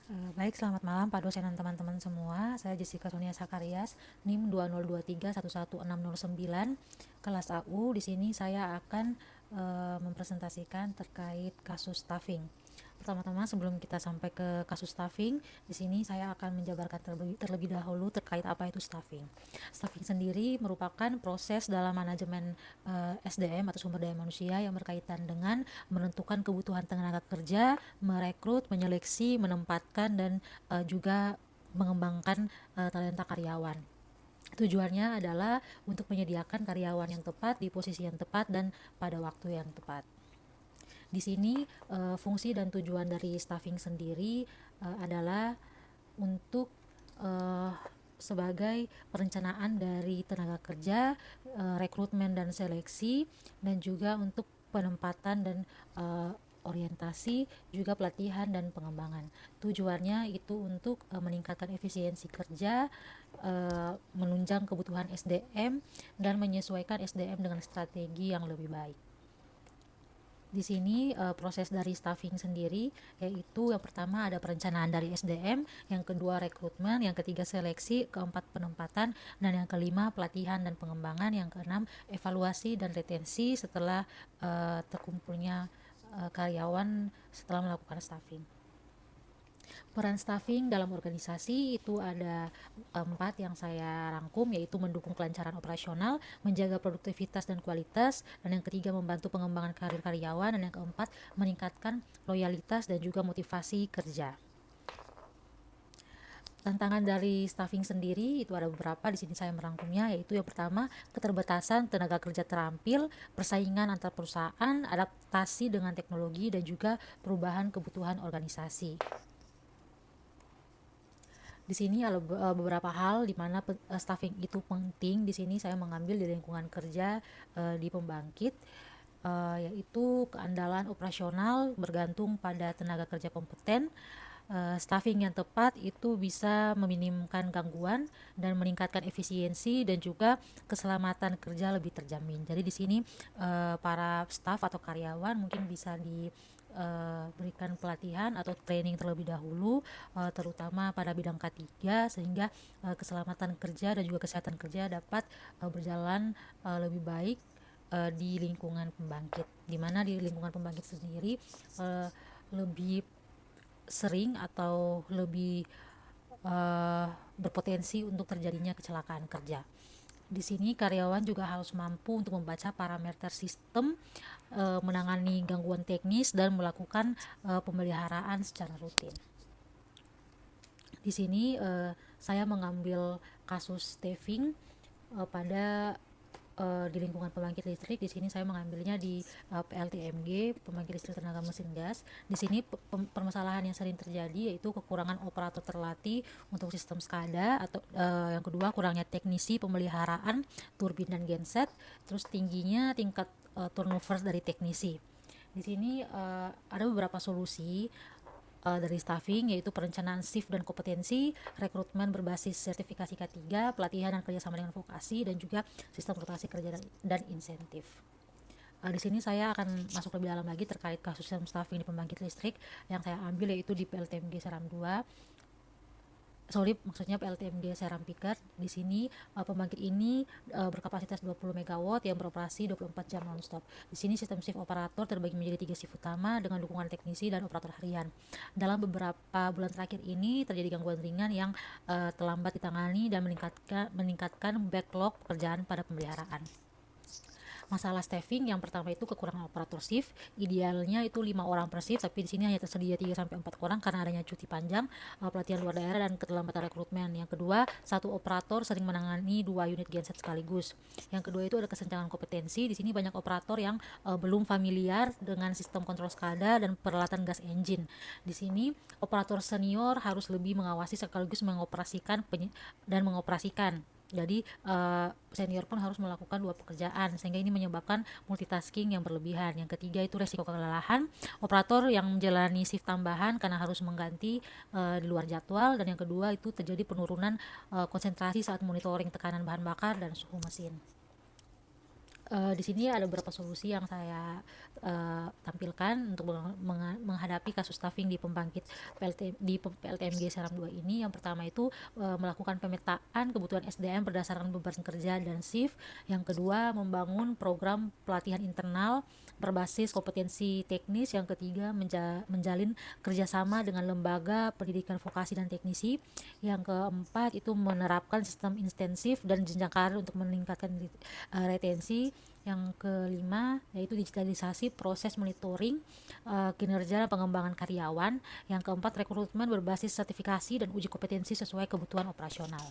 Baik, selamat malam Pak dosen dan teman-teman semua. Saya Jessica Sonia Sakarias, NIM 2023111609, kelas AU. Di sini saya akan mempresentasikan terkait kasus staffing. Pertama-tama sebelum kita sampai ke kasus staffing, di sini saya akan menjabarkan terlebih dahulu terkait apa itu staffing. Staffing sendiri merupakan proses dalam manajemen SDM atau sumber daya manusia yang berkaitan dengan menentukan kebutuhan tenaga kerja, merekrut, menyeleksi, menempatkan, dan juga mengembangkan talenta karyawan. Tujuannya adalah untuk menyediakan karyawan yang tepat di posisi yang tepat dan pada waktu yang tepat. Di sini fungsi dan tujuan dari staffing sendiri adalah untuk uh, sebagai perencanaan dari tenaga kerja, rekrutmen dan seleksi, dan juga untuk penempatan dan orientasi, juga pelatihan dan pengembangan. Tujuannya itu untuk meningkatkan efisiensi kerja, menunjang kebutuhan SDM, dan menyesuaikan SDM dengan strategi yang lebih baik. Di sini proses dari staffing sendiri, yaitu yang pertama ada perencanaan dari SDM, yang kedua rekrutmen, yang ketiga seleksi, keempat penempatan, dan yang kelima pelatihan dan pengembangan, yang keenam evaluasi dan retensi setelah terkumpulnya karyawan setelah melakukan staffing. Peran staffing dalam organisasi itu ada 4 yang saya rangkum, yaitu mendukung kelancaran operasional, menjaga produktivitas dan kualitas, dan yang ketiga membantu pengembangan karir karyawan, dan yang keempat meningkatkan loyalitas dan juga motivasi kerja. Tantangan dari staffing sendiri itu ada beberapa, di sini saya merangkumnya, yaitu yang pertama keterbatasan tenaga kerja terampil, persaingan antar perusahaan, adaptasi dengan teknologi, dan juga perubahan kebutuhan organisasi. Di sini ada beberapa hal di mana staffing itu penting. Di sini saya mengambil di lingkungan kerja di pembangkit, yaitu keandalan operasional bergantung pada tenaga kerja kompeten. Staffing yang tepat itu bisa meminimkan gangguan dan meningkatkan efisiensi dan juga keselamatan kerja lebih terjamin. Jadi di sini para staff atau karyawan mungkin bisa berikan pelatihan atau training terlebih dahulu, terutama pada bidang K3, sehingga keselamatan kerja dan juga kesehatan kerja dapat berjalan lebih baik di lingkungan pembangkit, di mana di lingkungan pembangkit sendiri lebih sering atau lebih berpotensi untuk terjadinya kecelakaan kerja. Di sini karyawan juga harus mampu untuk membaca parameter sistem, menangani gangguan teknis, dan melakukan pemeliharaan secara rutin. Di sini saya mengambil kasus staffing pada di lingkungan pembangkit listrik. Di sini saya mengambilnya di PLTMG, pembangkit listrik tenaga mesin gas. Di sini permasalahan yang sering terjadi yaitu kekurangan operator terlatih untuk sistem SCADA, atau yang kedua kurangnya teknisi pemeliharaan turbin dan genset, terus tingginya tingkat turnover dari teknisi. Di sini ada beberapa solusi dari staffing, yaitu perencanaan shift dan kompetensi, rekrutmen berbasis sertifikasi K3, pelatihan dan kerjasama dengan vokasi, dan juga sistem rotasi kerja dan insentif. Di sini saya akan masuk lebih dalam lagi terkait kasus sistem staffing di pembangkit listrik yang saya ambil, yaitu di PLTMG Seram 2. Maksudnya PLTMG Seram Piker. Di sini pembangkit ini berkapasitas 20 MW yang beroperasi 24 jam nonstop. Di sini sistem shift operator terbagi menjadi 3 shift utama dengan dukungan teknisi dan operator harian. Dalam beberapa bulan terakhir ini terjadi gangguan ringan yang terlambat ditangani dan meningkatkan backlog pekerjaan pada pemeliharaan. Masalah staffing yang pertama itu kekurangan operator shift. Idealnya itu 5 orang per shift, tapi di sini hanya tersedia 3 sampai 4 orang karena adanya cuti panjang, pelatihan luar daerah, dan keterlambatan rekrutmen. Yang kedua, satu operator sering menangani 2 unit genset sekaligus. Yang kedua itu ada kesenjangan kompetensi. Di sini banyak operator yang belum familiar dengan sistem kontrol SCADA dan peralatan gas engine. Di sini operator senior harus lebih mengawasi sekaligus mengoperasikan dan mengoperasikan. Jadi senior pun harus melakukan 2 pekerjaan, sehingga ini menyebabkan multitasking yang berlebihan. Yang ketiga itu resiko kelelahan, operator yang menjalani shift tambahan karena harus mengganti di luar jadwal. Dan yang kedua itu terjadi penurunan konsentrasi saat monitoring tekanan bahan bakar dan suhu mesin. Di sini ada beberapa solusi yang saya tampilkan untuk menghadapi kasus staffing di pembangkit PLTMG Seram 2 ini. Yang pertama itu melakukan pemetaan kebutuhan SDM berdasarkan beban kerja dan shift. Yang kedua, membangun program pelatihan internal berbasis kompetensi teknis. Yang ketiga, menjalin kerjasama dengan lembaga pendidikan vokasi dan teknisi. Yang keempat itu menerapkan sistem intensif dan jenjang karir untuk meningkatkan retensi. Yang kelima yaitu digitalisasi proses monitoring kinerja dan pengembangan karyawan. Yang keempat, rekrutmen berbasis sertifikasi dan uji kompetensi sesuai kebutuhan operasional.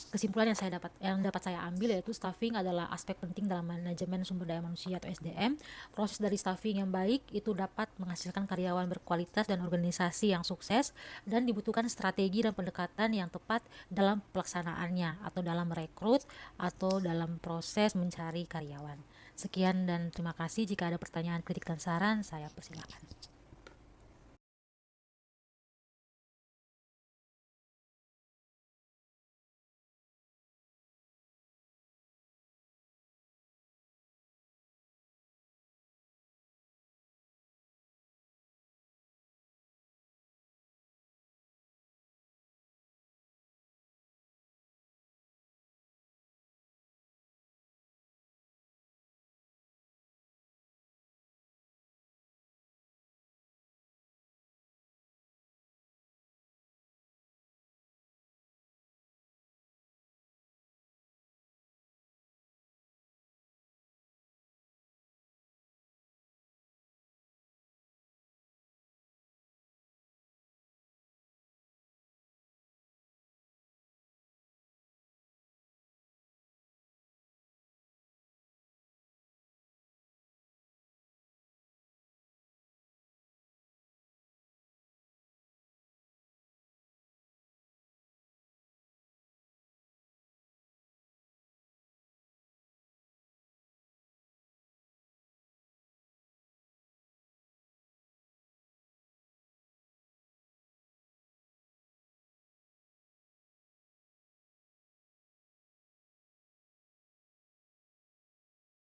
Kesimpulan yang dapat saya ambil yaitu staffing adalah aspek penting dalam manajemen sumber daya manusia atau SDM. Proses dari staffing yang baik itu dapat menghasilkan karyawan berkualitas dan organisasi yang sukses, dan dibutuhkan strategi dan pendekatan yang tepat dalam pelaksanaannya atau dalam merekrut atau dalam proses mencari karyawan. Sekian dan terima kasih. Jika ada pertanyaan, kritik dan saran, saya persilakan.